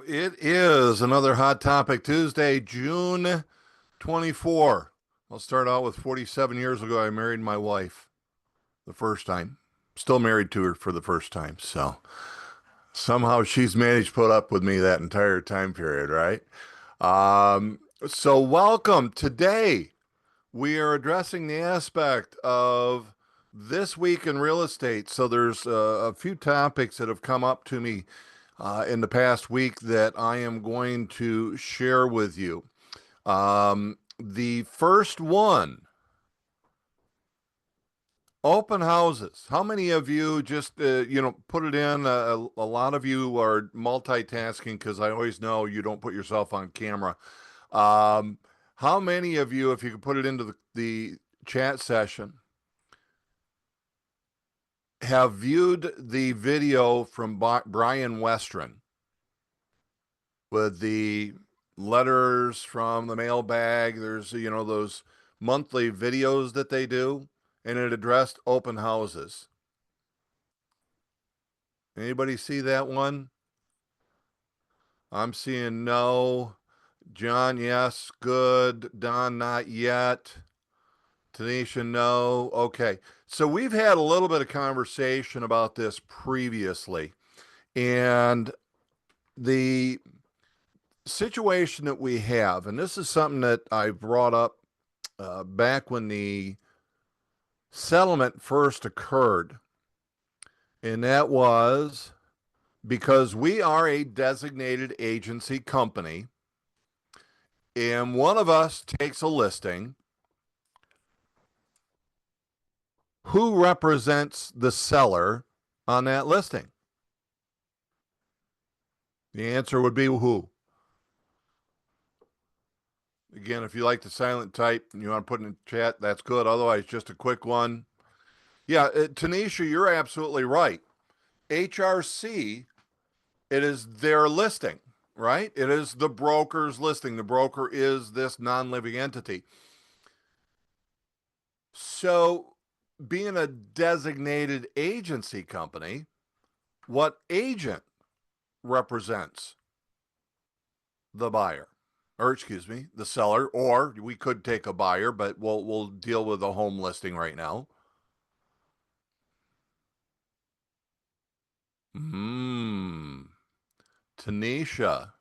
It is another Hot Topic Tuesday, June 24. I'll start out with 47 years ago, I married my wife the first time. Still married to her for the first time. So somehow she's managed to put up with me that entire time period, right? So welcome. Today, we are addressing the aspect of this week in real estate. So there's a few topics that have come up to me in the past week that I am going to share with you. The first one, open houses. How many of you just, put it in? A lot of you are multitasking because I always know you don't put yourself on camera. Um, how many of you, if you could put it into the chat session, have viewed the video from Brian Westron with the letters from the mailbag? There's, those monthly videos that they do, and it addressed open houses. Anybody see that one? I'm seeing no. John, yes. Good. Don, not yet. Tanisha, no. Okay. So we've had a little bit of conversation about this previously. And the situation that we have, and this is something that I brought up back when the settlement first occurred, and that was because we are a designated agency company, and one of us takes a listing. Who represents the seller on that listing? The answer would be who? Again, if you like to silent type and you want to put in the chat, that's good. Otherwise, just a quick one. Yeah, Tanisha, you're absolutely right. HRC, it is their listing, right? It is the broker's listing. The broker is this non-living entity. So, being a designated agency company, what agent represents the buyer? Or excuse me, the seller, or we could take a buyer, but we'll deal with a home listing right now. Tanisha,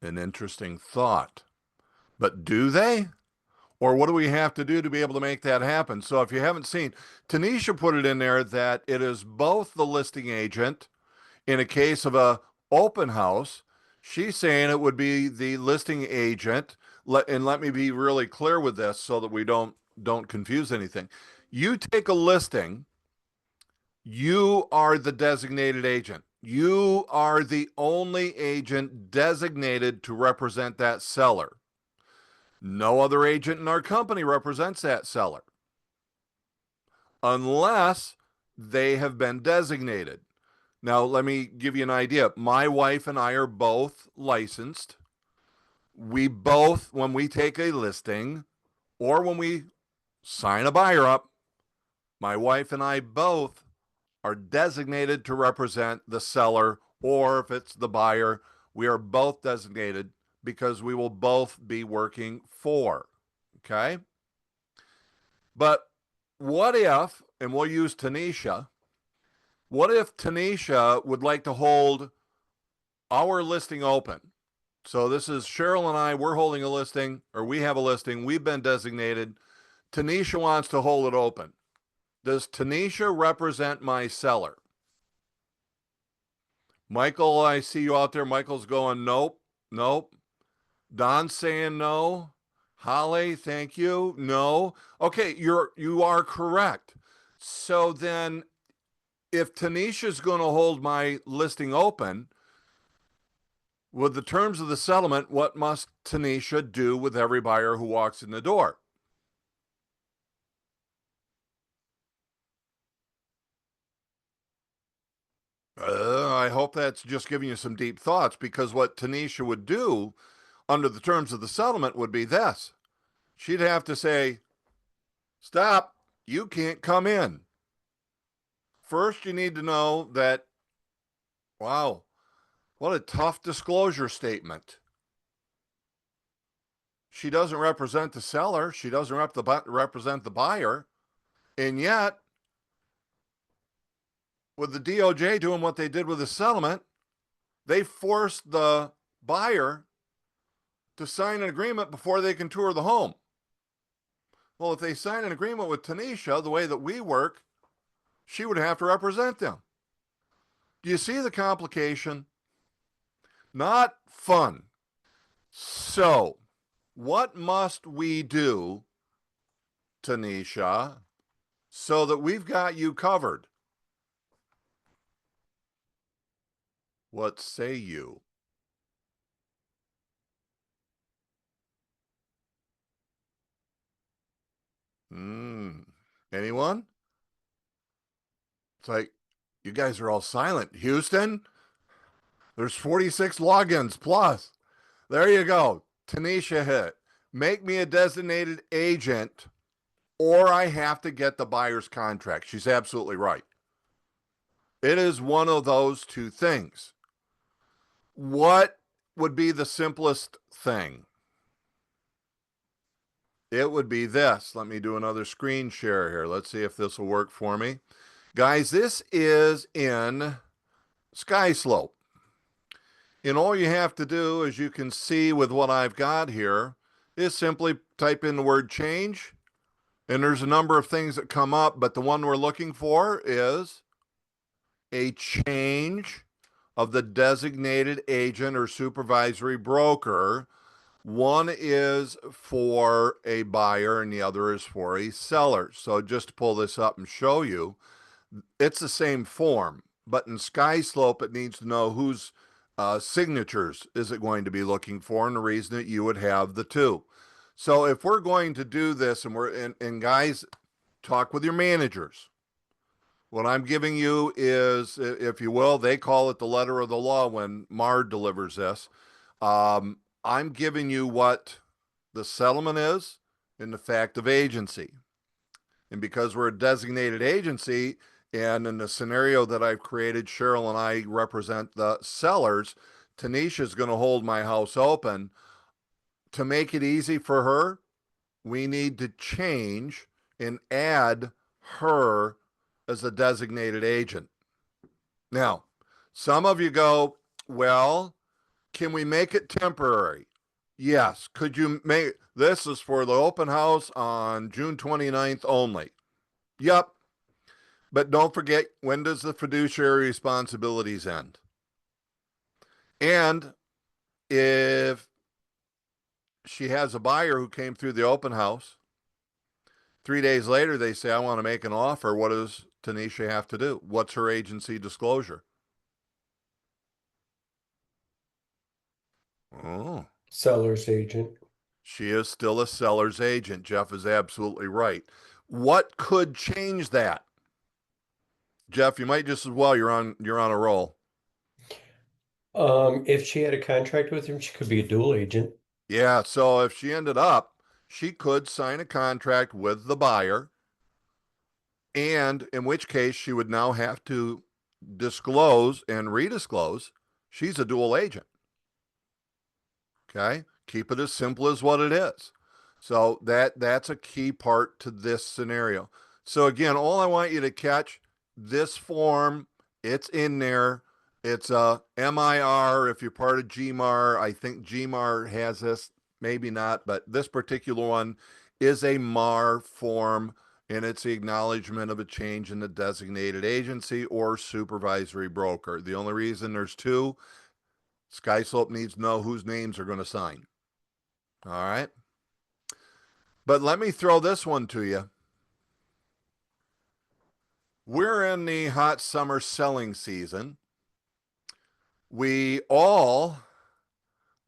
an interesting thought. But do they? Or what do we have to do to be able to make that happen? So if you haven't seen, Tanisha put it in there that it is both the listing agent in a case of a open house. She's saying it would be the listing agent. And let me be really clear with this so that we don't confuse anything. You take a listing, you are the designated agent. You are the only agent designated to represent that seller. No other agent in our company represents that seller unless they have been designated. Now, let me give you an idea. My wife and I are both licensed. We both, when we take a listing or when we sign a buyer up, my wife and I both are designated to represent the seller, or if it's the buyer, we are both designated because we will both be working for. Okay? But what if, and we'll use Tanisha, what if Tanisha would like to hold our listing open? So this is Cheryl and I, we're holding a listing, or we have a listing, we've been designated. Tanisha wants to hold it open. Does Tanisha represent my seller? Michael, I see you out there. Michael's going, nope, nope. Don's saying no. Holly, thank you. No. Okay, you are correct. So then if Tanisha's going to hold my listing open, with the terms of the settlement, what must Tanisha do with every buyer who walks in the door? I hope that's just giving you some deep thoughts, because what Tanisha would do under the terms of the settlement would be this. She'd have to say, stop, you can't come in. First, you need to know that, wow, What a tough disclosure statement. She doesn't represent the seller. She doesn't represent the buyer. And yet, with the DOJ doing what they did with the settlement, they forced the buyer to sign an agreement before they can tour the home. Well, if they sign an agreement with Tanisha, the way that we work, she would have to represent them. Do you see the complication? Not fun. So, what must we do, Tanisha, so that we've got you covered? What say you? Anyone? It's like, you guys are all silent. Houston, there's 46 logins plus. There you go. Tanisha hit. Make me a designated agent or I have to get the buyer's contract. She's absolutely right. It is one of those two things. What would be the simplest thing? It would be this. Let me do another screen share here. Let's see if this will work for me. Guys, this is in SkySlope. And all you have to do, as you can see with what I've got here, is simply type in the word change. And there's a number of things that come up, but the one we're looking for is a change of the designated agent or supervisory broker. One is for a buyer and the other is for a seller. So just to pull this up and show you, it's the same form, but in SkySlope, it needs to know whose signatures is it going to be looking for, and the reason that you would have the two. So if we're going to do this, and guys, talk with your managers. What I'm giving you is, if you will, they call it the letter of the law when MAR delivers this. I'm giving you what the settlement is and the fact of agency. And because we're a designated agency, and in the scenario that I've created, Cheryl and I represent the sellers, Tanisha is going to hold my house open. To make it easy for her, we need to change and add her as a designated agent. Now, some of you go, well, can we make it temporary? Yes. Could you make this is for the open house on June 29th only? Yep. But don't forget, when does the fiduciary responsibilities end? And if she has a buyer who came through the open house, 3 days later they say, I want to make an offer, what does Tanisha have to do? What's her agency disclosure? Oh, Seller's agent. she is still a seller's agent. Jeff is absolutely right. What could change that? Jeff, you might just as well. You're on a roll. If she had a contract with him, she could be a dual agent. Yeah, so if she ended up, she could sign a contract with the buyer, and in which case she would now have to disclose and redisclose she's a dual agent. Okay? Keep it as simple as what it is. So that's a key part to this scenario. So again, all I want you to catch, this form, it's in there. It's a MIR if you're part of GMAR. I think GMAR has this, maybe not, but this particular one is a MAR form, and it's the acknowledgement of a change in the designated agency or supervisory broker. The only reason there's two, SkySlope needs to know whose names are going to sign. All right. But let me throw this one to you. We're in the hot summer selling season. We all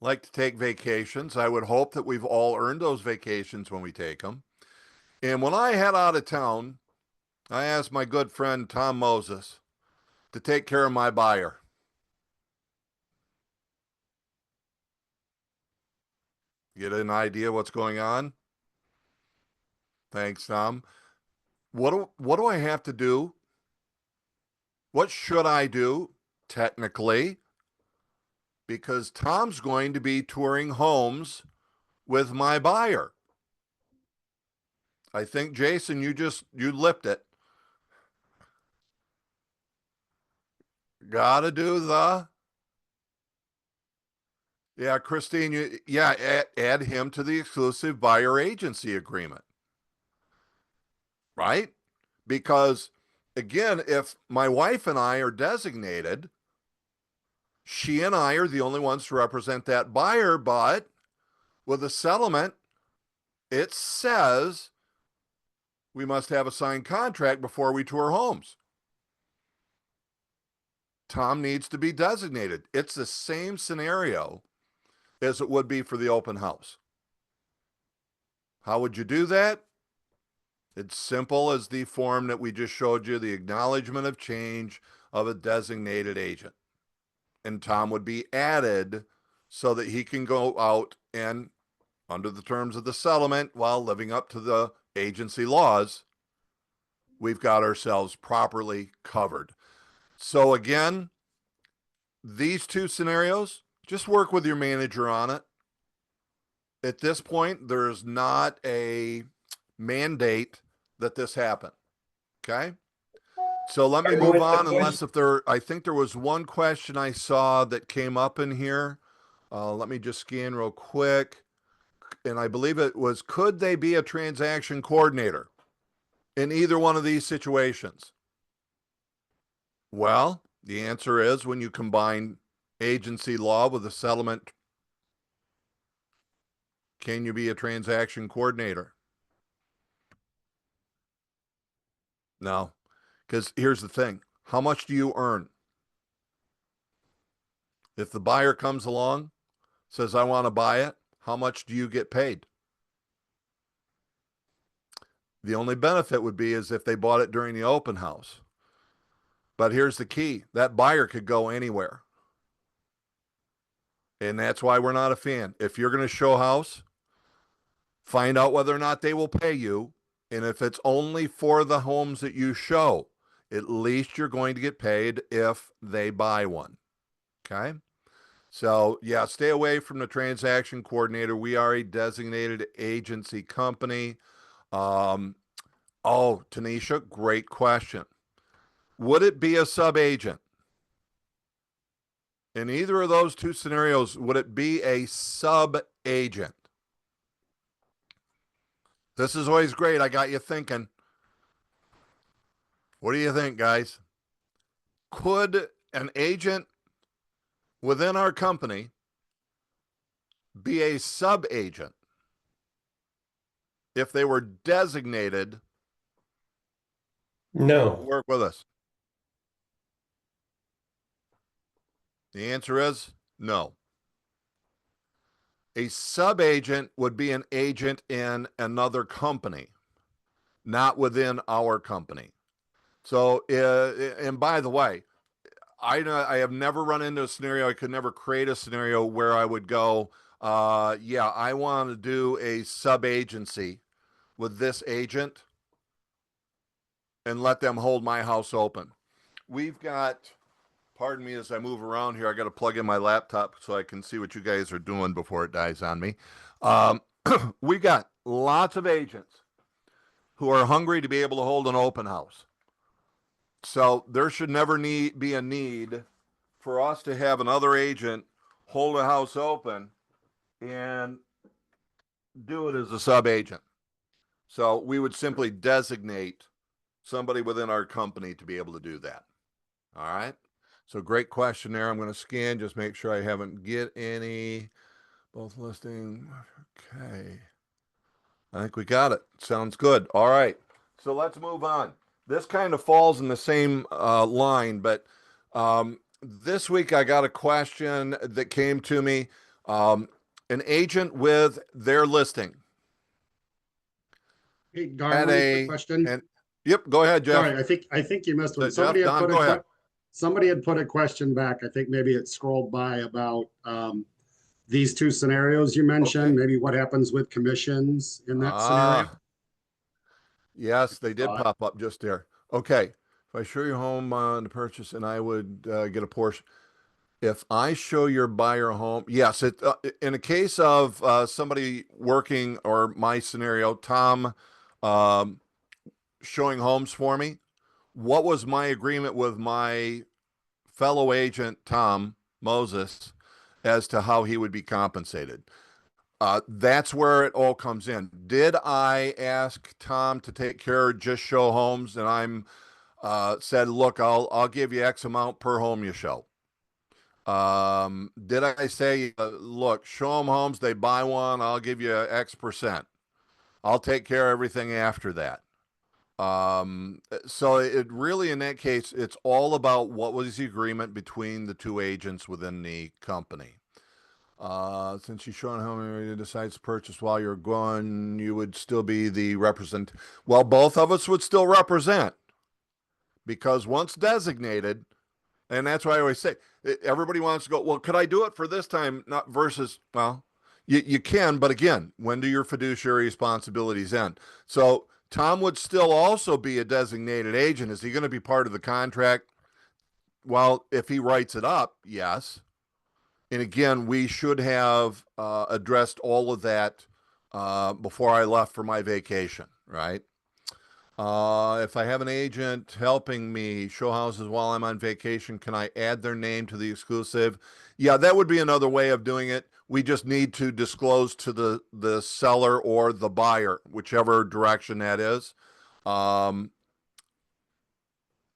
like to take vacations. I would hope that we've all earned those vacations when we take them. And when I head out of town, I asked my good friend Tom Moses to take care of my buyer. Get an idea what's going on? Thanks, Tom. What do I have to do? What should I do technically because Tom's going to be touring homes with my buyer. I think, Jason, you lipped it. Gotta do the, yeah, Christine, add him to the exclusive buyer agency agreement, right? Because again, if my wife and I are designated, she and I are the only ones to represent that buyer, but with a settlement, it says we must have a signed contract before we tour homes. Tom needs to be designated. It's the same scenario as it would be for the open house. How would you do that? It's simple as the form that we just showed you, the acknowledgement of change of a designated agent. And Tom would be added so that he can go out and, under the terms of the settlement, while living up to the agency laws, we've got ourselves properly covered. So again, these two scenarios, just work with your manager on it. At this point, there's not a mandate that this happen. Okay. So let me move on, unless if there, I think there was one question I saw that came up in here. Let me just scan real quick. And I believe it was, could they be a transaction coordinator in either one of these situations? Well, the answer is when you combine agency law with a settlement, can you be a transaction coordinator? No, because here's the thing. How much do you earn? If the buyer comes along, says, I want to buy it, how much do you get paid? The only benefit would be is if they bought it during the open house. But here's the key. That buyer could go anywhere. And that's why we're not a fan. If you're going to show house, find out whether or not they will pay you. And if it's only for the homes that you show, at least you're going to get paid if they buy one. Okay. So yeah, stay away from the transaction coordinator. We are a designated agency company. Oh, Tanisha, great question. Would it be a sub-agent? In either of those two scenarios, would it be a sub-agent? This is always great. I got you thinking. What do you think, guys? Could an agent within our company be a sub-agent if they were designated to No, work with us? The answer is no. A sub-agent would be an agent in another company, not within our company. So, and by the way, I have never run into a scenario. I could never create a scenario where I would go, yeah, I want to do a sub agency with this agent and let them hold my house open. We've got, pardon me as I move around here, I got to plug in my laptop so I can see what you guys are doing before it dies on me. We've got lots of agents who are hungry to be able to hold an open house. So there should never be a need for us to have another agent hold a house open and do it as a sub agent. So we would simply designate somebody within our company to be able to do that. All right. So great question there. I'm going to scan, just make sure I haven't get any, both listing. Okay. I think we got it. Sounds good. All right. So let's move on. This kind of falls in the same line, but this week I got a question that came to me. An agent with their listing Hey, had Darwin, quick question. and yep, go ahead, Jeff. Sorry, I think you missed one. Jeff, Don, go ahead. Somebody had put a question back. I think maybe it scrolled by about these two scenarios you mentioned. Okay. Maybe what happens with commissions in that scenario. Yes, they did Thought. pop up just there. Okay. If I show your home on the purchase and I would get a portion. If I show your buyer home, yes, in a case of somebody working or my scenario, Tom um, showing homes for me, what was my agreement with my fellow agent, Tom Moses, as to how he would be compensated? That's where it all comes in. Did I ask Tom to take care of just show homes, and I'm said, look, I'll give you X amount per home you show? Did I say, look, show them homes, they buy one, I'll give you X%. I'll take care of everything after that. So it really, in that case, it's all about what was the agreement between the two agents within the company. Since you're showing how many decides to purchase while you're gone, you would still be the represent. Well, both of us would still represent because once designated, and that's why I always say everybody wants to go, well, could I do it for this time? Not versus, well, you can, but again, when do your fiduciary responsibilities end? So Tom would still also be a designated agent. Is he going to be part of the contract? Well, if he writes it up, yes. And again, we should have addressed all of that before I left for my vacation, right? If I have an agent helping me show houses while I'm on vacation, can I add their name to the exclusive? Yeah, that would be another way of doing it. We just need to disclose to the seller or the buyer, whichever direction that is. Um,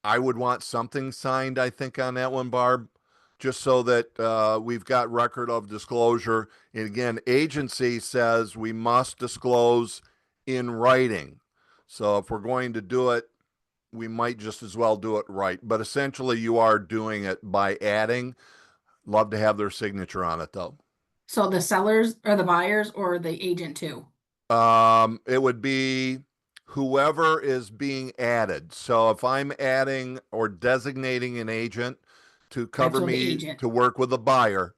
I would want something signed, I think, on that one, Barb, just so that we've got record of disclosure. And again, agency says we must disclose in writing. So if we're going to do it, we might just as well do it right. But essentially, you are doing it by adding. Love to have their signature on it, though. So the sellers or the buyers or the agent too? It would be whoever is being added. So if I'm adding or designating an agent to cover So the me agent. to work with a buyer,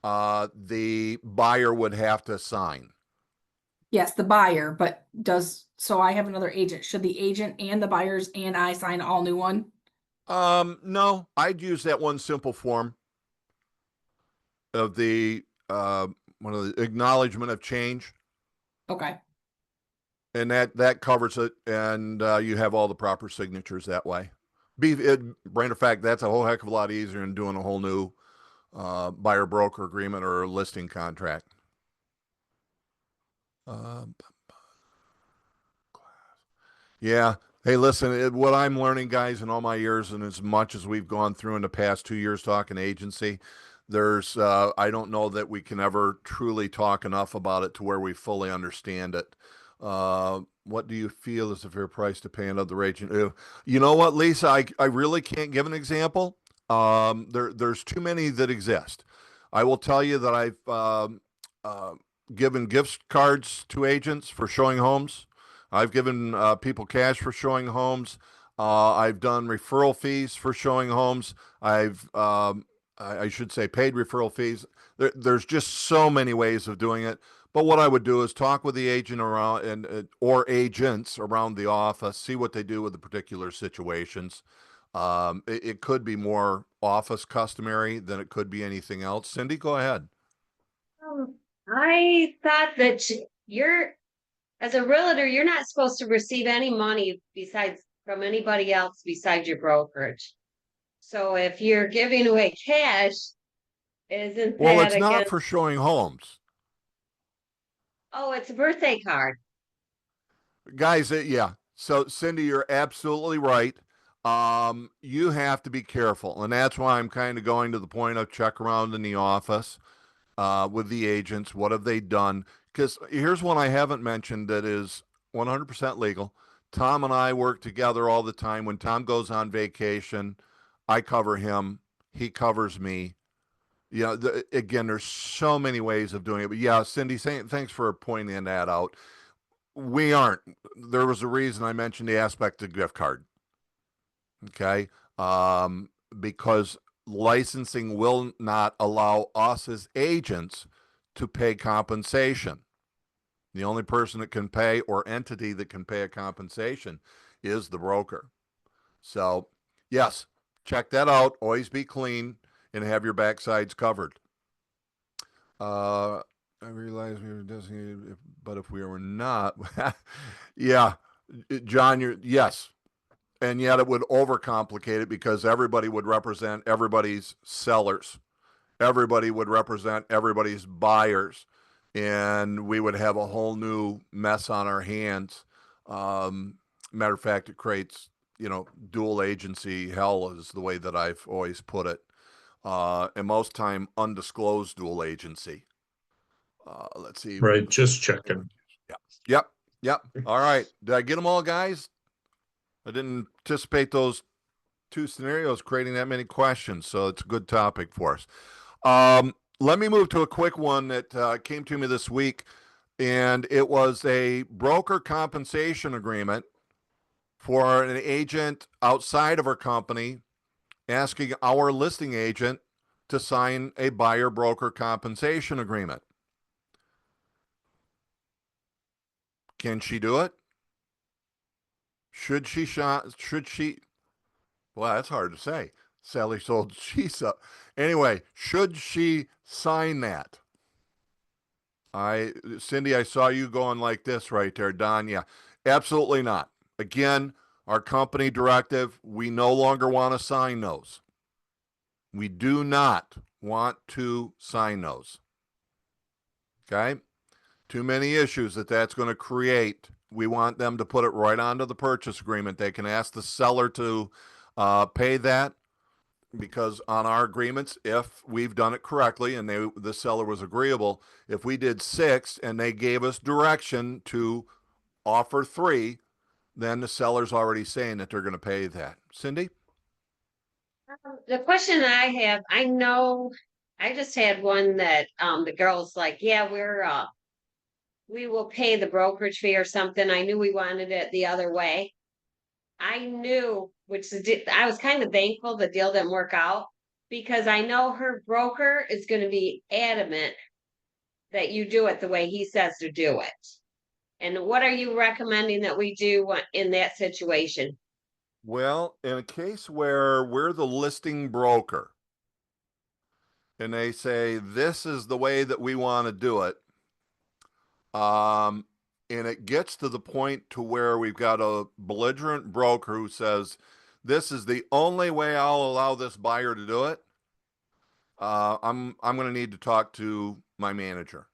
the buyer would have to sign. Yes, the buyer, but so I have another agent. Should the agent and the buyers and I sign all new one? No, I'd use that one simple form of the one of the acknowledgement of change, Okay. and that covers it, and you have all the proper signatures that way. Matter of fact, that's a whole heck of a lot easier than doing a whole new buyer broker agreement or a listing contract. Yeah. Hey, listen, what I'm learning, guys, in all my years, and as much as we've gone through in the past 2 years talking agency, I don't know that we can ever truly talk enough about it to where we fully understand it. What do you feel is a fair price to pay another agent? You know what, Lisa, I really can't give an example. There's too many that exist. I will tell you that I've given gift cards to agents for showing homes. I've given people cash for showing homes. I've done referral fees for showing homes. I should say paid referral fees. There's just so many ways of doing it. But what I would do is talk with the agent around and or agents around the office, see what they do with the particular situations. It could be more office customary than it could be anything else. Cindy, go ahead. I thought that you're, as a realtor, you're not supposed to receive any money besides from anybody else besides your brokerage. So if you're giving away cash, isn't Well, that it's not against? for showing homes. Oh, it's a birthday card. Guys, yeah. So Cindy, you're absolutely right. You have to be careful, and that's why I'm kind of going to the point of check around in the office with the agents. What have they done? Because here's one I haven't mentioned that is 100% legal. Tom and I work together all the time. When Tom goes on vacation, I cover him. He covers me. You know, again, there's so many ways of doing it. But yeah, Cindy, thanks for pointing that out. We aren't. There was a reason I mentioned the aspect of gift card. Okay. Because licensing will not allow us as agents to pay compensation. The only person that can pay or entity that can pay a compensation is the broker. So, yes, check that out. Always be clean. and have your backsides covered. I realize we were designated, but if we were not, yeah, John, yes. And yet it would overcomplicate it because everybody would represent everybody's sellers. Everybody would represent everybody's buyers. And we would have a whole new mess on our hands. Matter of fact, it creates, dual agency hell is the way that I've always put it. And most time undisclosed dual agency. Let's see. Right, just checking. Yep. All right. Did I get them all, guys? I didn't anticipate those two scenarios creating that many questions, so it's a good topic for us. Let me move to a quick one that came to me this week, and it was a broker compensation agreement for an agent outside of our company asking our listing agent to sign a buyer broker compensation agreement. Can she do it? Should she? Well, that's hard to say. Sally sold she's up. Anyway, should she sign that? Cindy, I saw you going like this right there, Don. Yeah, absolutely not. Again, our company directive, we no longer want to sign those. We do not want to sign those. Okay? Too many issues that's going to create. We want them to put it right onto the purchase agreement. They can ask the seller to pay that, because on our agreements, if we've done it correctly and the seller was agreeable, if we did 6 and they gave us direction to offer 3, then the seller's already saying that they're going to pay that. Cindy? The question I have, I know, I just had one that the girl's like, yeah, we will pay the brokerage fee or something. I knew we wanted it the other way. I knew, I was kind of thankful the deal didn't work out, because I know her broker is going to be adamant that you do it the way he says to do it. And what are you recommending that we do in that situation? Well, in a case where we're the listing broker and they say, this is the way that we want to do it, and it gets to the point to where we've got a belligerent broker who says, this is the only way I'll allow this buyer to do it, I'm going to need to talk to my manager.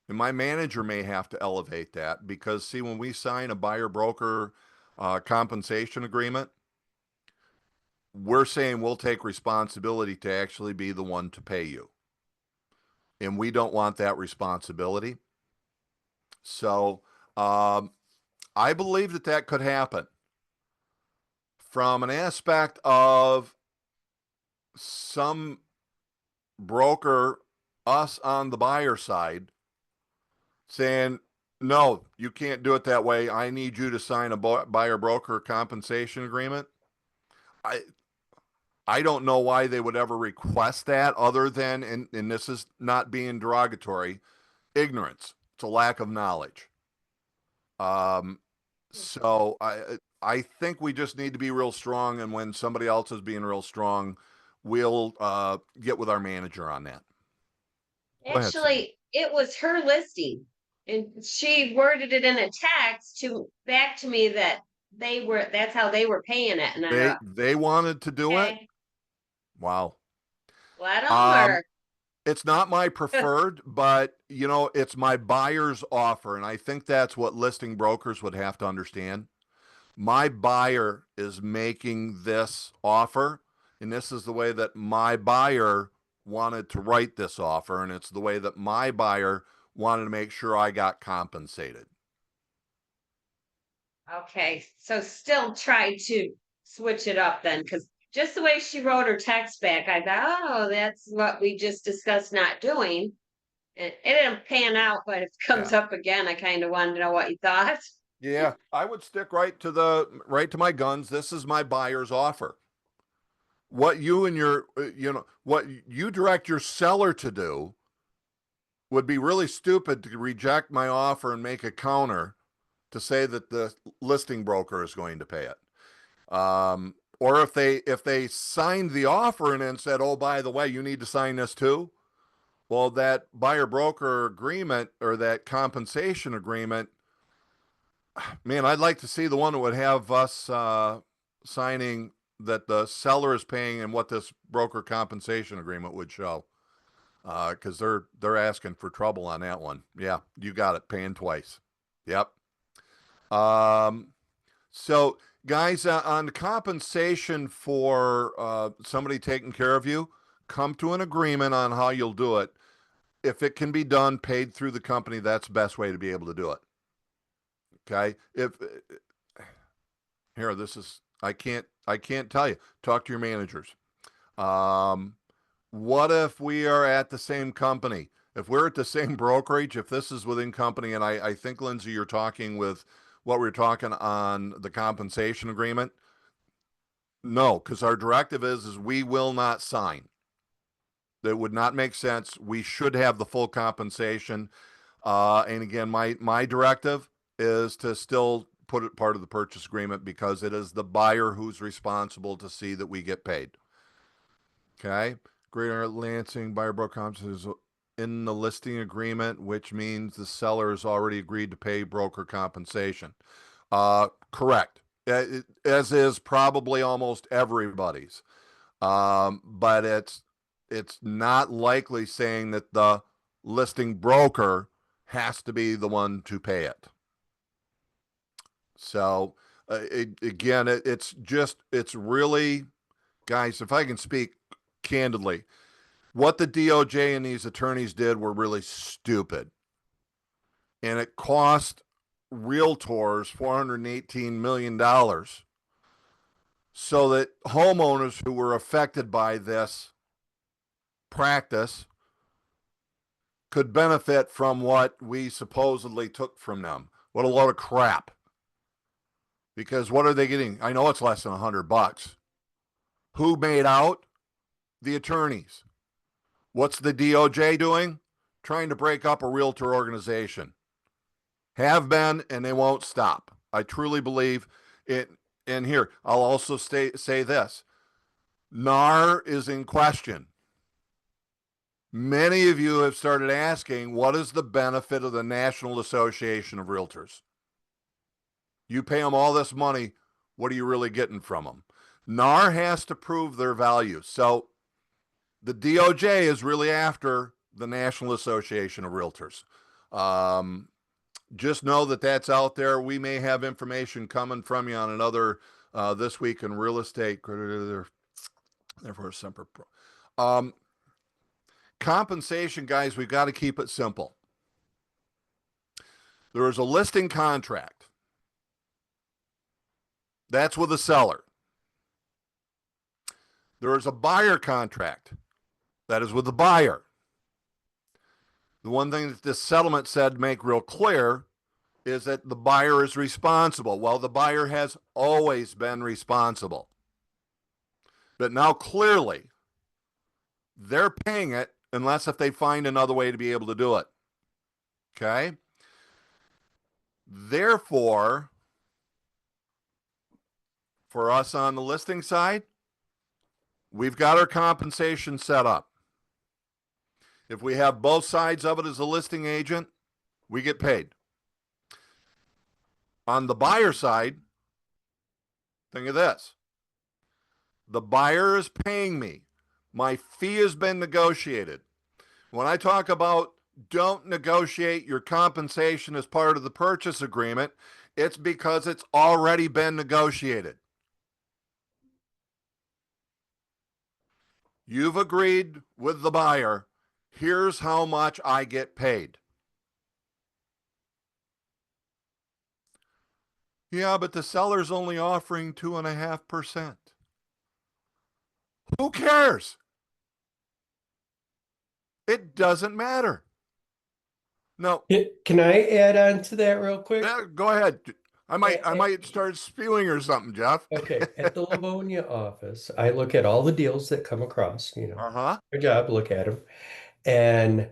And my manager may have to elevate that, because, see, when we sign a buyer broker compensation agreement, we're saying we'll take responsibility to actually be the one to pay you. And we don't want that responsibility. So I believe that could happen. From an aspect of some broker, us on the buyer side, saying, no, you can't do it that way. I need you to sign a buyer broker compensation agreement. I don't know why they would ever request that, other than, and this is not being derogatory, ignorance. It's a lack of knowledge. So I think we just need to be real strong, and when somebody else is being real strong, we'll get with our manager on that. Actually, it was her listing, and she worded it in a text back to me that that's how they were paying it. And they wanted to do it. Wow. Let them, it's not my preferred, but it's my buyer's offer. And I think that's what listing brokers would have to understand. My buyer is making this offer, and this is the way that my buyer wanted to write this offer. And it's the way that my buyer wanted to make sure I got compensated. Okay. So still try to switch it up then, because just the way she wrote her text back, I thought, oh, that's what we just discussed not doing. And it didn't pan out, but if it comes up again, I kind of wanted to know what you thought. Yeah, I would stick right to my guns. This is my buyer's offer. What you and what you direct your seller to do would be really stupid, to reject my offer and make a counter to say that the listing broker is going to pay it. or if they signed the offer and then said, oh, by the way, you need to sign this too. Well, that buyer broker agreement or that compensation agreement, man, I'd like to see the one that would have us signing that the seller is paying and what this broker compensation agreement would show. Because they're asking for trouble on that one. Yeah, you got it, paying twice. Yep. So guys, on the compensation for somebody taking care of you, come to an agreement on how you'll do it. If it can be done paid through the company, that's the best way to be able to do it. Okay. If here, this is I can't tell you. Talk to your managers. What if we are at the same company? If we're at the same brokerage, if this is within company, and I think, Lindsay, you're talking with what we're talking on the compensation agreement. No, because our directive is we will not sign. That would not make sense. We should have the full compensation. And again, my directive is to still put it part of the purchase agreement because it is the buyer who's responsible to see that we get paid. Okay. Greater Lansing buyer broker compensation is in the listing agreement, which means the seller has already agreed to pay broker compensation. Correct. As is probably almost everybody's. But it's not likely saying that the listing broker has to be the one to pay it. So it's really, guys, if I can speak candidly, what the DOJ and these attorneys did were really stupid. And it cost realtors $418 million so that homeowners who were affected by this practice could benefit from what we supposedly took from them. What a load of crap. Because what are they getting? I know it's less than $100. Who made out? The attorneys. What's the DOJ doing? Trying to break up a realtor organization. Have been, and they won't stop. I truly believe it. And here, I'll also say this. NAR is in question. Many of you have started asking, what is the benefit of the National Association of Realtors? You pay them all this money. What are you really getting from them? NAR has to prove their value. So the DOJ is really after the National Association of Realtors. Just know that that's out there. We may have information coming from you on another This Week in Real Estate. Therefore, Semper Pro. Compensation, guys, we've got to keep it simple. There is a listing contract. That's with the seller. There is a buyer contract. That is with the buyer. The one thing that this settlement said make real clear is that the buyer is responsible. Well, the buyer has always been responsible. But now clearly, they're paying it unless if they find another way to be able to do it. Okay? Therefore, for us on the listing side, we've got our compensation set up. If we have both sides of it as a listing agent, we get paid. On the buyer side, think of this. The buyer is paying me. My fee has been negotiated. When I talk about don't negotiate your compensation as part of the purchase agreement, it's because it's already been negotiated. You've agreed with the buyer, here's how much I get paid. Yeah, but the seller's only offering 2.5%. Who cares? It doesn't matter. No. Can I add on to that real quick? Go ahead. I might start spewing or something, Jeff. Okay, at the Livonia office, I look at all the deals that come across, Uh-huh. my job, look at them. And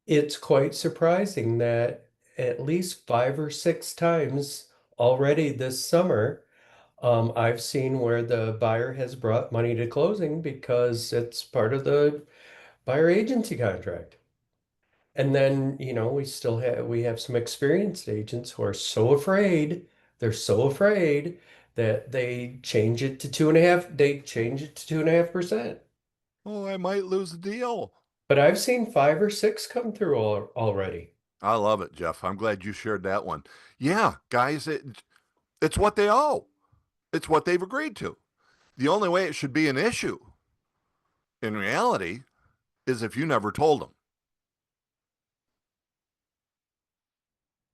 it's quite surprising that at least 5 or 6 times already this summer, I've seen where the buyer has brought money to closing because it's part of the buyer agency contract. And then, we have some experienced agents who are so afraid, they're so afraid that they change it to 2.5%. Oh, I might lose the deal. But I've seen 5 or 6 come through already. I love it, Jeff. I'm glad you shared that one. Yeah, guys, it's what they owe. It's what they've agreed to. The only way it should be an issue in reality is if you never told them.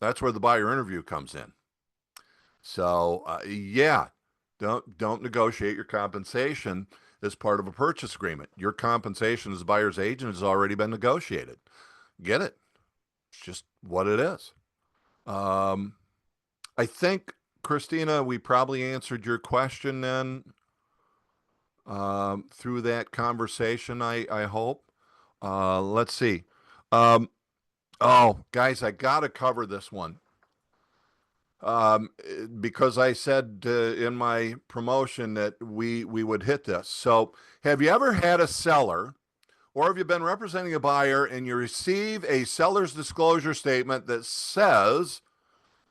That's where the buyer interview comes in. So, yeah, don't negotiate your compensation as part of a purchase agreement. Your compensation as a buyer's agent has already been negotiated. Get it? It's just what it is. I think, Christina, we probably answered your question then through that conversation, I hope. Let's see. Oh, guys, I got to cover this one. Because I said in my promotion that we would hit this. So have you ever had a seller or have you been representing a buyer and you receive a seller's disclosure statement that says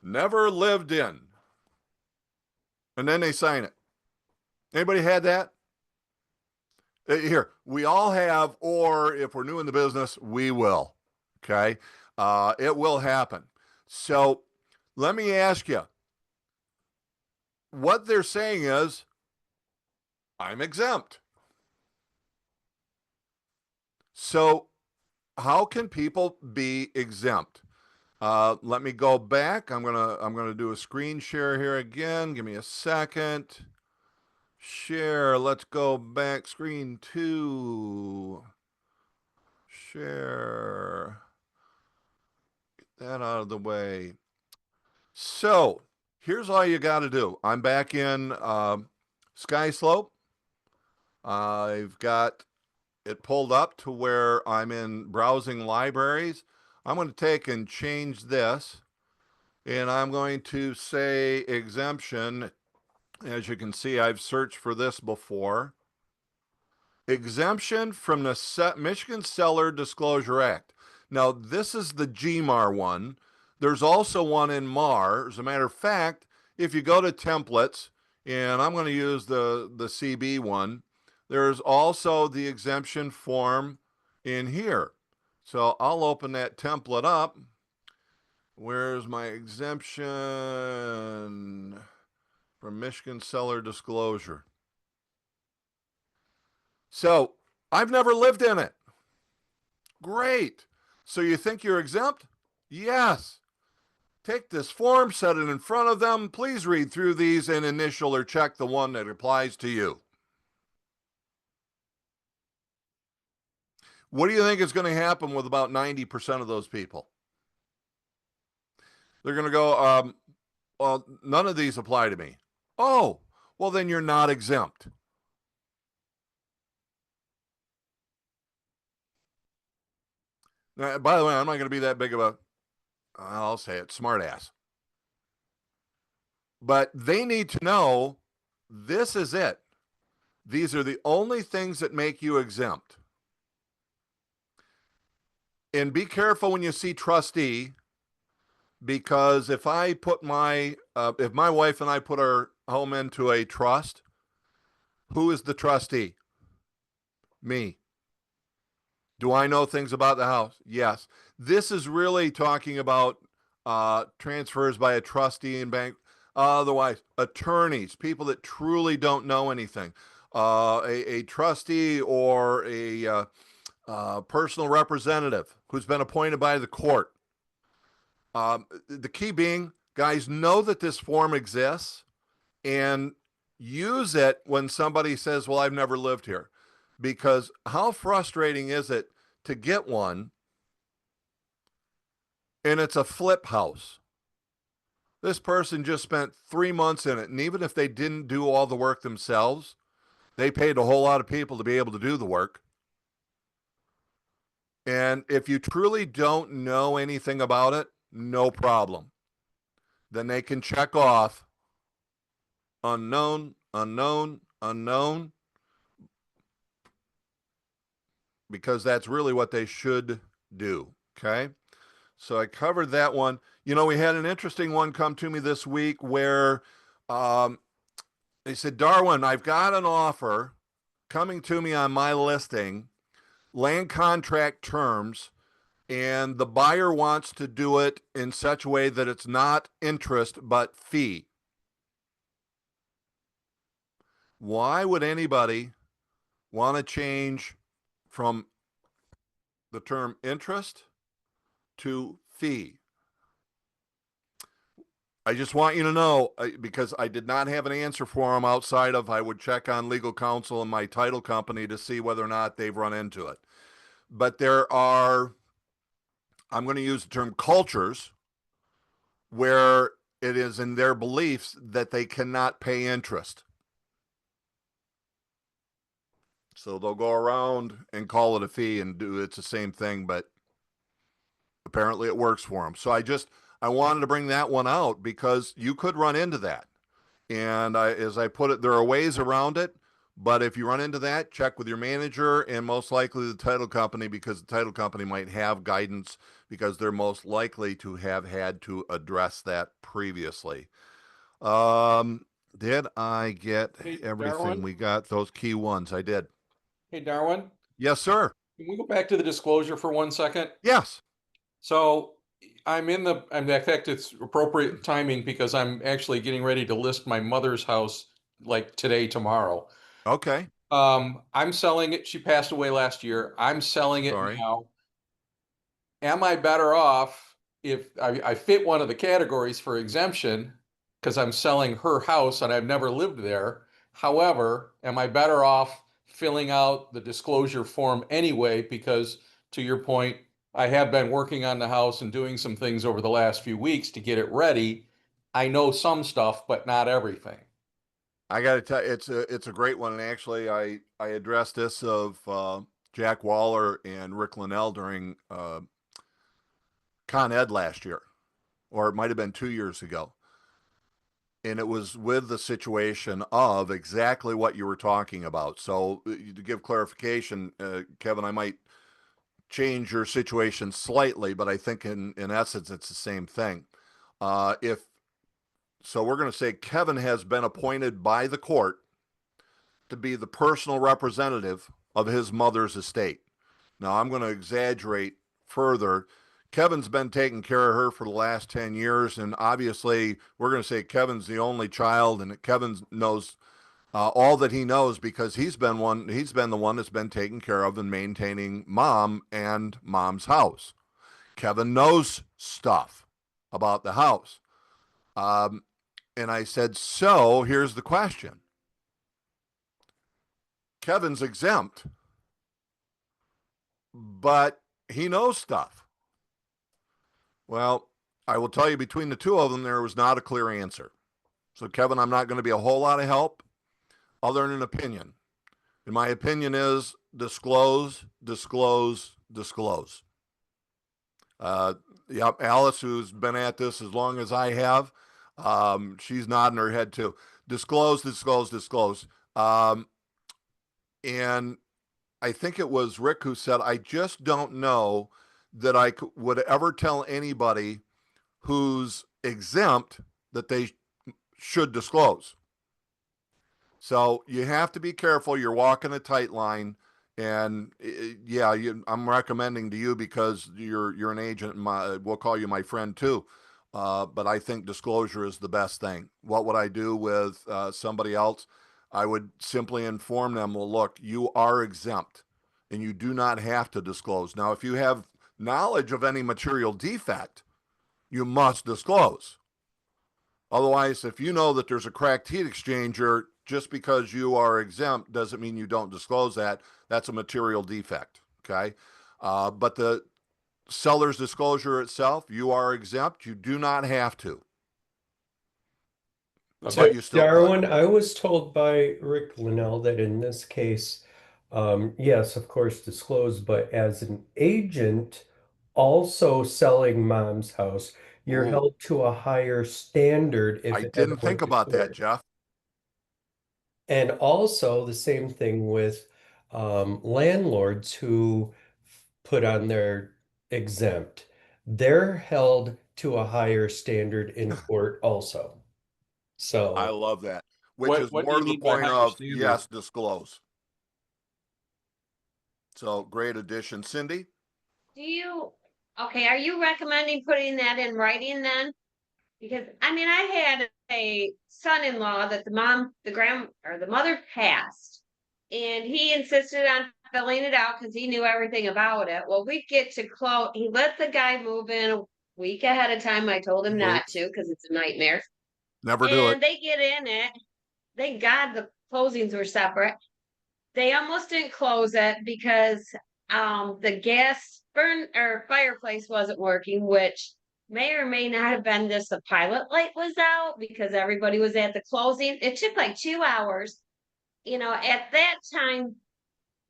never lived in, and then they sign it? Anybody had that? Here, we all have, or if we're new in the business, we will. Okay. It will happen. So let me ask you, what they're saying is, I'm exempt. So how can people be exempt? Let me go back. I'm gonna do a screen share here again. Give me a second. Share. Let's go back. Screen 2. Share. Get that out of the way. So here's all you got to do. I'm back in Sky Slope. I've got it pulled up to where I'm in browsing libraries. I'm going to take and change this, and I'm going to say exemption. As you can see, I've searched for this before. Exemption from the Michigan Seller Disclosure Act. Now, this is the GMAR one. There's also one in MAR. As a matter of fact, if you go to templates, and I'm going to use the CB one, there's also the exemption form in here. So I'll open that template up. Where's my exemption from Michigan Seller Disclosure? So I've never lived in it. Great. So you think you're exempt? Yes. Take this form, set it in front of them. Please read through these and initial or check the one that applies to you. What do you think is going to happen with about 90% of those people? They're going to go, well, none of these apply to me. Oh, well, then you're not exempt. Now, by the way, I'm not going to be that big of a, I'll say it, smartass. But they need to know this is it. These are the only things that make you exempt. And be careful when you see trustee, because if I put if my wife and I put our home into a trust, who is the trustee? Me. Do I know things about the house? Yes. This is really talking about transfers by a trustee and bank. Otherwise, attorneys, people that truly don't know anything. A trustee or a personal representative who's been appointed by the court. The key being, guys, know that this form exists and use it when somebody says, well, I've never lived here. Because how frustrating is it to get one and it's a flip house? This person just spent 3 months in it. And even if they didn't do all the work themselves, they paid a whole lot of people to be able to do the work. And if you truly don't know anything about it, no problem. Then they can check off unknown, unknown, unknown, because that's really what they should do. Okay. So I covered that one. You know, we had an interesting one come to me this week where um, they said, Darwin, I've got an offer coming to me on my listing, land contract terms, and the buyer wants to do it in such a way that it's not interest but fee. Why would anybody want to change from the term interest to fee? I just want you to know, because I did not have an answer for them outside of I would check on legal counsel and my title company to see whether or not they've run into it. But there are, I'm going to use the term cultures, where it is in their beliefs that they cannot pay interest. So they'll go around and call it a fee and do it's the same thing, but apparently it works for them. So I wanted to bring that one out because you could run into that. And as I put it, there are ways around it. But if you run into that, check with your manager and most likely the title company, because the title company might have guidance because they're most likely to have had to address that previously. Did I get Hey, everything? Darwin? We got those key ones. I did. Hey, Darwin, Yes, sir. can we go back to the disclosure for 1 second? Yes. So in fact, it's appropriate timing because I'm actually getting ready to list my mother's house like today, tomorrow. Okay. I'm selling it. She passed away last year. I'm selling it Sorry. now. Am I better off if I fit one of the categories for exemption because I'm selling her house and I've never lived there? However, am I better off filling out the disclosure form anyway? Because to your point, I have been working on the house and doing some things over the last few weeks to get it ready. I know some stuff, but not everything. I got to tell you, it's a great one. And actually, I addressed this of Jack Waller and Rick Linnell during Con Ed last year, or it might have been 2 years ago. And it was with the situation of exactly what you were talking about. So to give clarification, Kevin, I might change your situation slightly, but I think in essence, it's the same thing. If so, we're going to say Kevin has been appointed by the court to be the personal representative of his mother's estate. Now, I'm going to exaggerate further. Kevin's been taking care of her for the last 10 years, and obviously, we're going to say Kevin's the only child, and Kevin knows all that he knows because he's been the one that's been taking care of and maintaining mom and mom's house. Kevin knows stuff about the house. And I said, so here's the question. Kevin's exempt, but he knows stuff. Well, I will tell you, between the two of them, there was not a clear answer. So, Kevin, I'm not going to be a whole lot of help other than an opinion. And my opinion is disclose, disclose, disclose. Yep, Alice, who's been at this as long as I have, she's nodding her head too. Disclose, disclose, disclose. And I think it was Rick who said, I just don't know that I would ever tell anybody who's exempt that they should disclose. So you have to be careful. You're walking a tight line. And yeah, I'm recommending to you because you're an agent. We'll call you my friend too. But I think disclosure is the best thing. What would I do with somebody else? I would simply inform them, well, look, you are exempt and you do not have to disclose. Now, if you have knowledge of any material defect, you must disclose. Otherwise, if you know that there's a cracked heat exchanger, just because you are exempt doesn't mean you don't disclose that. That's a material defect. Okay. But the seller's disclosure itself, you are exempt. You do not have to. So, But you still Darwin, could. I was told by Rick Linnell that in this case, yes, of course, disclose, but as an agent also selling mom's house, you're Ooh, held to a higher standard if I it ever didn't went think to about that, court. Jeff. And also the same thing with landlords who put on their exempt. They're held to a higher standard in court also. I So, love that. Which is What do more you to the mean by point higher of standard? yes, disclose. So great addition, Cindy. Do you, okay, are you recommending putting that in writing then? Because I mean, I had a son-in-law that the mother passed, and he insisted on filling it out because he knew everything about it. Well, we get to close. He let the guy move in a week ahead of time. I told him not Oops. to because it's a nightmare. Never do it. And they get in it. Thank God the closings were separate. They almost didn't close it because the gas burn or fireplace wasn't working, which may or may not have been this the pilot light was out because everybody was at the closing. It took like 2 hours. You know, at that time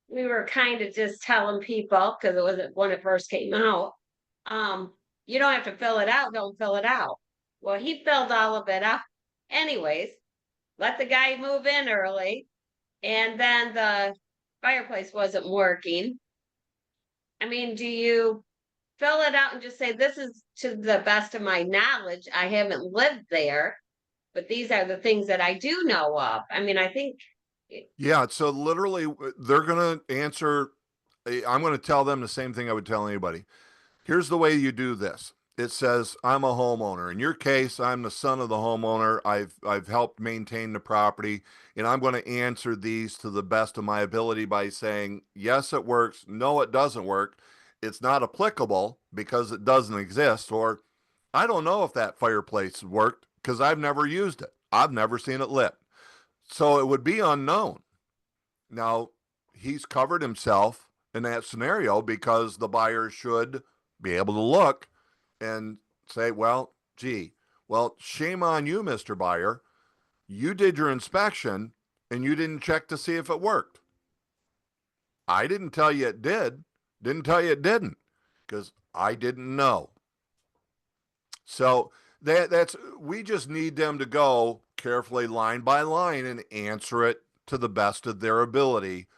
we were kind of just telling people because it wasn't when it first came out. Um, you don't have to fill it out, don't fill it out. Well, he filled all of it out. Anyways, let the guy move in early, and then the fireplace wasn't working. I mean, do you fill it out and just say, this is to the best of my knowledge? I haven't lived there, but these are the things that I do know of. I mean, I think. Yeah. So literally, they're going to answer. I'm going to tell them the same thing I would tell anybody. Here's the way you do this. It says, I'm a homeowner. In your case, I'm the son of the homeowner. I've helped maintain the property, and I'm going to answer these to the best of my ability by saying, yes, it works. No, it doesn't work. It's not applicable because it doesn't exist. Or I don't know if that fireplace worked because I've never used it. I've never seen it lit. So it would be unknown. Now, he's covered himself in that scenario because the buyer should be able to look and say, well, gee, well, shame on you, Mr. Buyer. You did your inspection and you didn't check to see if it worked. I didn't tell you it didn't tell you it didn't, because I didn't know. So that's we just need them to go carefully line by line and answer it to the best of their ability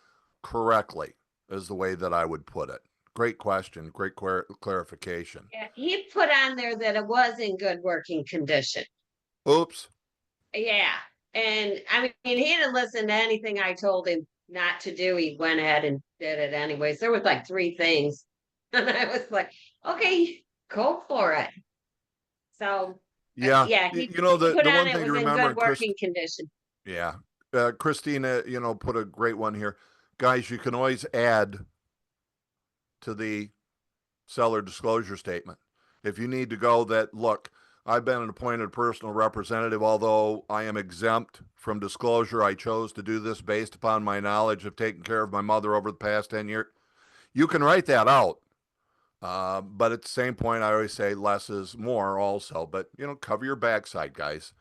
correctly, is the way that I would put it. Great question. Great clarification. Yeah, he put on there that it was in good working condition. Oops. Yeah. And I mean, he didn't listen to anything I told him not to do. He went ahead and did it anyways. There was like three things. And I was like, okay, go for it. So, Yeah. yeah, You know, he put the on one it thing to was in remember, good and Chris, working condition. yeah. Christina, you know, put a great one here. Guys, you can always add to the seller disclosure statement. If you need to go that, look, I've been an appointed personal representative, although I am exempt from disclosure. I chose to do this based upon my knowledge of taking care of my mother over the past 10 years. You can write that out. But at the same point, I always say less is more also. But, you know, cover your backside, guys.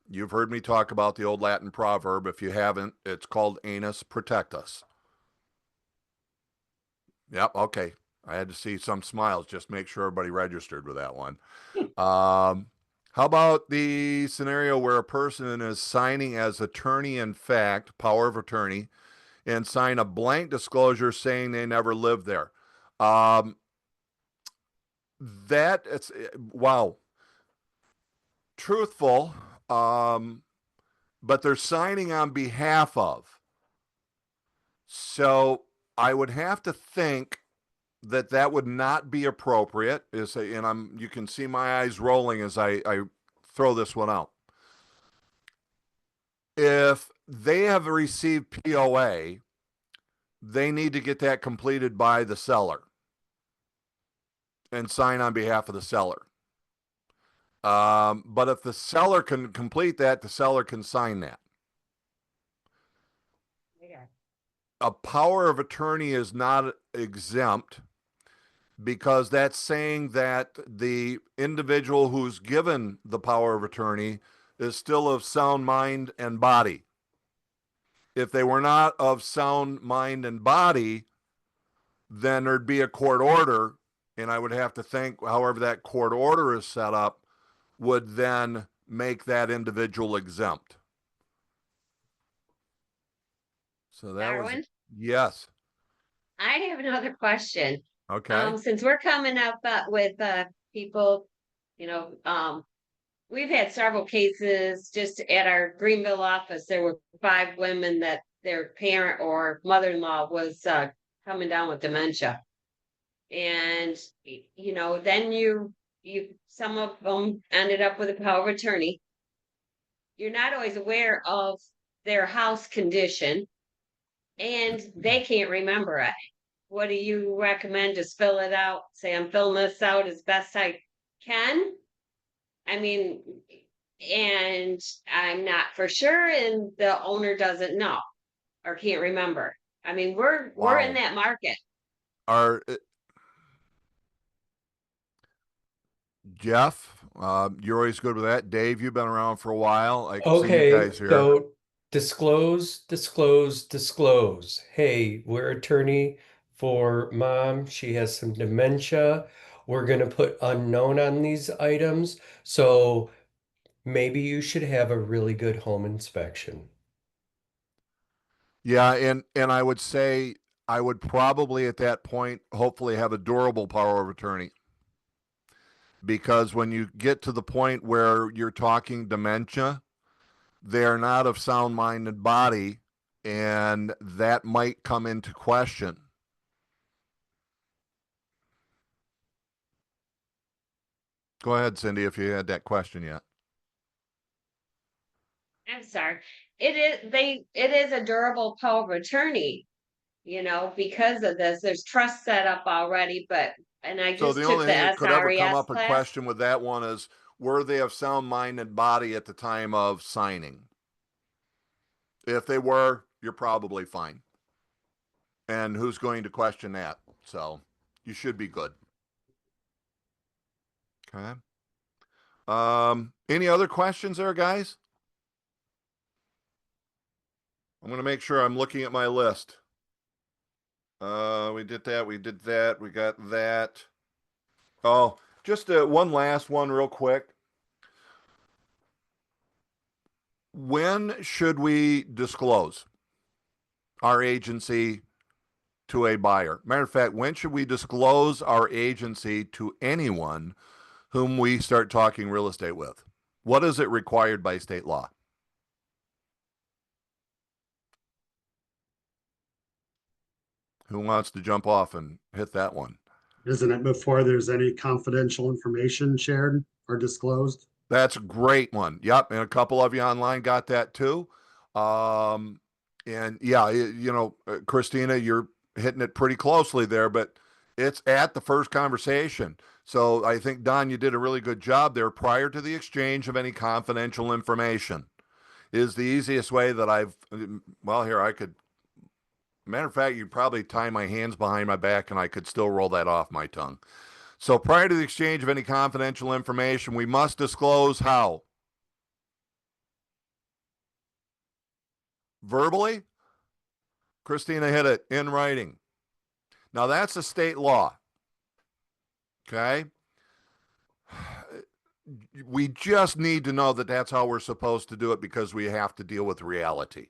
You've heard me talk about the old Latin proverb. If you haven't, it's called Anus Protectus. Yep. Okay. I had to see some smiles, just make sure everybody registered with that one. How about the scenario where a person is signing as attorney in fact, power of attorney, and sign a blank disclosure saying they never lived there? That it's wow, truthful, but they're signing on behalf of. So I would have to think that that would not be appropriate. And you can see my eyes rolling as I throw this one out. If they have received POA, they need to get that completed by the seller and sign on behalf of the seller. But if the seller can complete that, the seller can sign that. Yeah. A power of attorney is not exempt because that's saying that the individual who's given the power of attorney is still of sound mind and body. If they were not of sound mind and body, then there'd be a court order, and I would have to think, however that court order is set up, would then make that individual exempt. So that was, Darwin, yes. I have another question. Okay. Since we're coming up with people, you know, we've had several cases just at our Greenville office. There were 5 women that their parent or mother-in-law was coming down with dementia. And you know, then you some of them ended up with a power of attorney. You're not always aware of their house condition, and they can't remember it. What do you recommend? Just fill it out. Say, I'm filling this out as best I can. I mean, and I'm not for sure, and the owner doesn't know or can't remember. I mean, we're in Wow. that market. Are Jeff, you're always good with that. Dave, you've been around for a while. I can see you Okay, guys here. so disclose. Hey, we're attorney for mom. She has some dementia. We're gonna put unknown on these items. So maybe you should have a really good home inspection. Yeah, and I would say I would probably at that point hopefully have a durable power of attorney. Because when you get to the point where you're talking dementia, they're not of sound mind and body, and that might come into question. Go ahead, Cindy, if you had that question yet. I'm sorry. It is a durable power of attorney, you know, because of this. There's trust set up already, but and I So the just took only the thing that could ever come SRES up a class. question with that one is, were they of sound mind and body at the time of signing? If they were, you're probably fine. And who's going to question that? So you should be good. Okay. Any other questions there, guys? I'm going to make sure I'm looking at my list. We did that. We did that. We got that. Oh, just one last one real quick. When should we disclose our agency to a buyer? Matter of fact, when should we disclose our agency to anyone whom we start talking real estate with? What is it required by state law? Who wants to jump off and hit that one? Isn't it before there's any confidential information shared or disclosed? That's a great one. Yep, and a couple of you online got that too. And yeah, you know, Christina, you're hitting it pretty closely there, but it's at the first conversation. So I think, Don, you did a really good job there. Prior to the exchange of any confidential information is the easiest way that well, here, I could, matter of fact, you'd probably tie my hands behind my back and I could still roll that off my tongue. So prior to the exchange of any confidential information, we must disclose how? Verbally? Christina hit it, in writing. Now that's a state law. Okay? We just need to know that that's how we're supposed to do it because we have to deal with reality.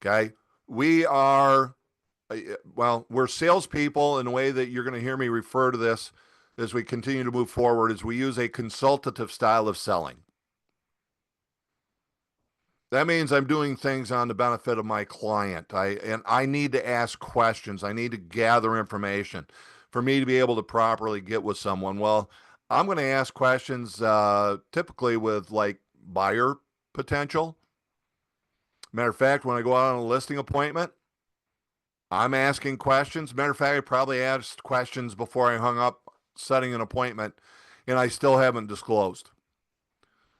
Okay? We are, well, we're salespeople in a way that you're going to hear me refer to this as we continue to move forward, is we use a consultative style of selling. That means I'm doing things on the benefit of my client. I need to ask questions. I need to gather information for me to be able to properly get with someone. Well, I'm going to ask questions typically with like buyer potential. Matter of fact, when I go out on a listing appointment, I'm asking questions. Matter of fact, I probably asked questions before I hung up setting an appointment, and I still haven't disclosed.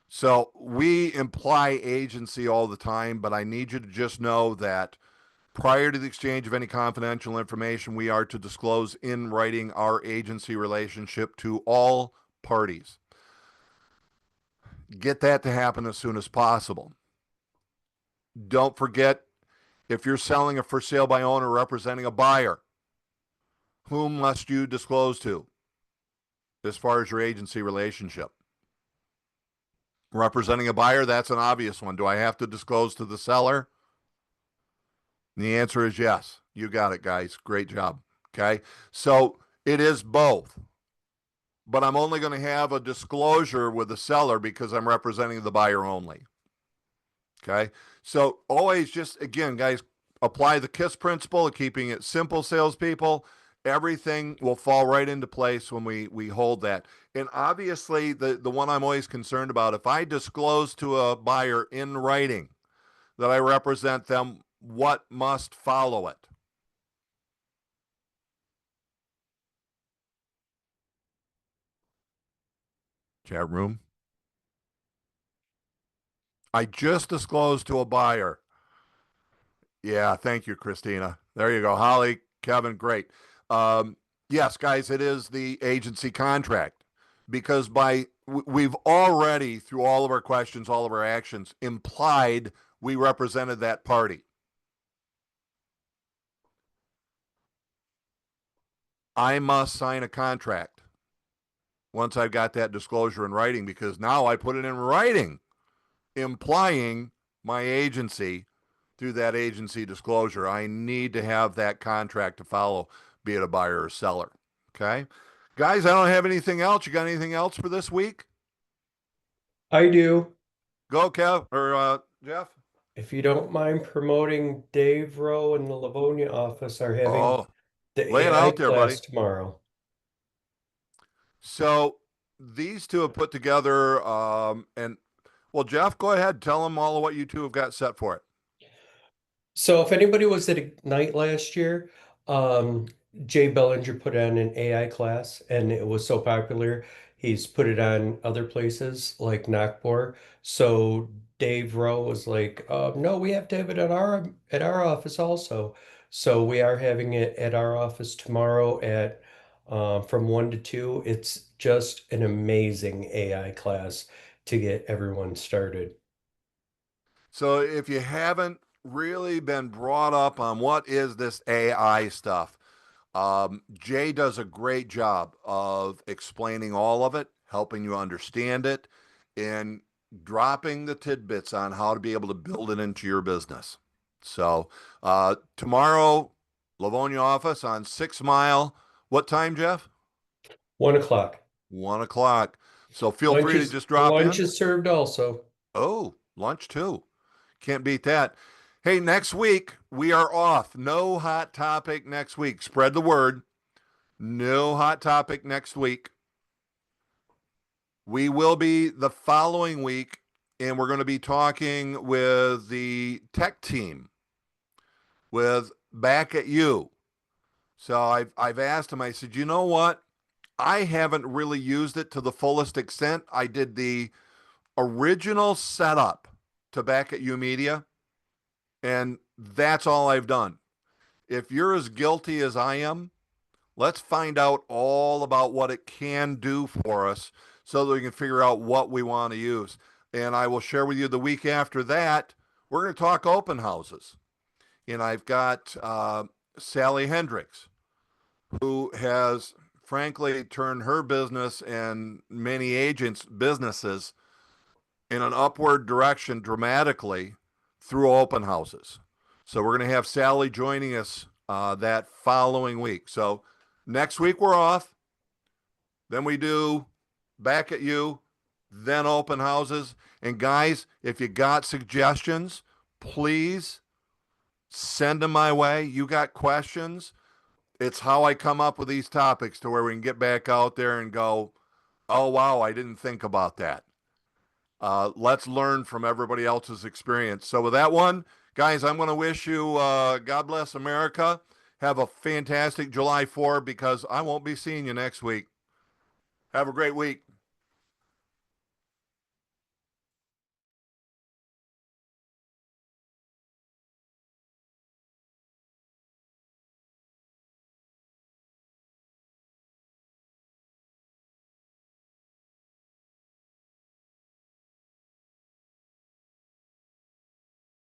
So we imply agency all the time, but I need you to just know that prior to the exchange of any confidential information, we are to disclose in writing our agency relationship to all parties. Get that to happen as soon as possible. Don't forget, if you're selling a for sale by owner representing a buyer, whom must you disclose to as far as your agency relationship? Representing a buyer, that's an obvious one. Do I have to disclose to the seller? And the answer is yes. You got it, guys. Great job. Okay. So it is both, but I'm only going to have a disclosure with the seller because I'm representing the buyer only. Okay. So always just, again, guys, apply the KISS principle of keeping it simple, salespeople. Everything will fall right into place when we hold that. And obviously, the one I'm always concerned about, if I disclose to a buyer in writing that I represent them, what must follow it? Chat room. I just disclosed to a buyer. Yeah, thank you, Christina. There you go. Holly, Kevin, great. Yes, guys, it is the agency contract because we've already, through all of our questions, all of our actions, implied we represented that party. I must sign a contract once I've got that disclosure in writing because now I put it in writing, implying my agency through that agency disclosure. I need to have that contract to follow, be it a buyer or seller. Okay. Guys, I don't have anything else. You got anything else for this week? I do. Go, Kev or Jeff. If you don't mind promoting, Dave Rowe and the Livonia office are having Oh, the lay it AI out there, buddy. class tomorrow. So these two have put together, and well, Jeff, go ahead. Tell them all of what you two have got set for it. So if anybody was at Ignite last year, um, Jay Bellinger put on an AI class and it was so popular, he's put it on other places like Nagpur. So Dave Rowe was like, no, we have to have it at our office also. So we are having it at our office tomorrow at from 1 to 2. It's just an amazing AI class to get everyone started. So if you haven't really been brought up on what is this AI stuff, Jay does a great job of explaining all of it, helping you understand it, and dropping the tidbits on how to be able to build it into your business. So tomorrow, Livonia office on 6 Mile. What time, Jeff? 1 o'clock. 1 o'clock. So feel free to just drop Lunch in. is served also. Oh, lunch too. Can't beat that. Hey, next week we are off. No hot topic next week. Spread the word. No hot topic next week. We will be the following week, and we're going to be talking with the tech team with Back at You. So I've asked him, I said, you know what? I haven't really used it to the fullest extent. I did the original setup to Back at You Media, and that's all I've done. If you're as guilty as I am, let's find out all about what it can do for us so that we can figure out what we want to use. And I will share with you the week after that, we're going to talk open houses. And I've got Sally Hendricks, who has frankly turned her business and many agents' businesses in an upward direction dramatically through open houses. So we're going to have Sally joining us that following week. So next week we're off. Then we do Back at You, then open houses. And guys, if you got suggestions, please send them my way. You got questions. It's how I come up with these topics to where we can get back out there and go, oh, wow, I didn't think about that. Let's learn from everybody else's experience. So with that one, guys, I'm going to wish you God bless America. Have a fantastic July 4th because I won't be seeing you next week. Have a great week.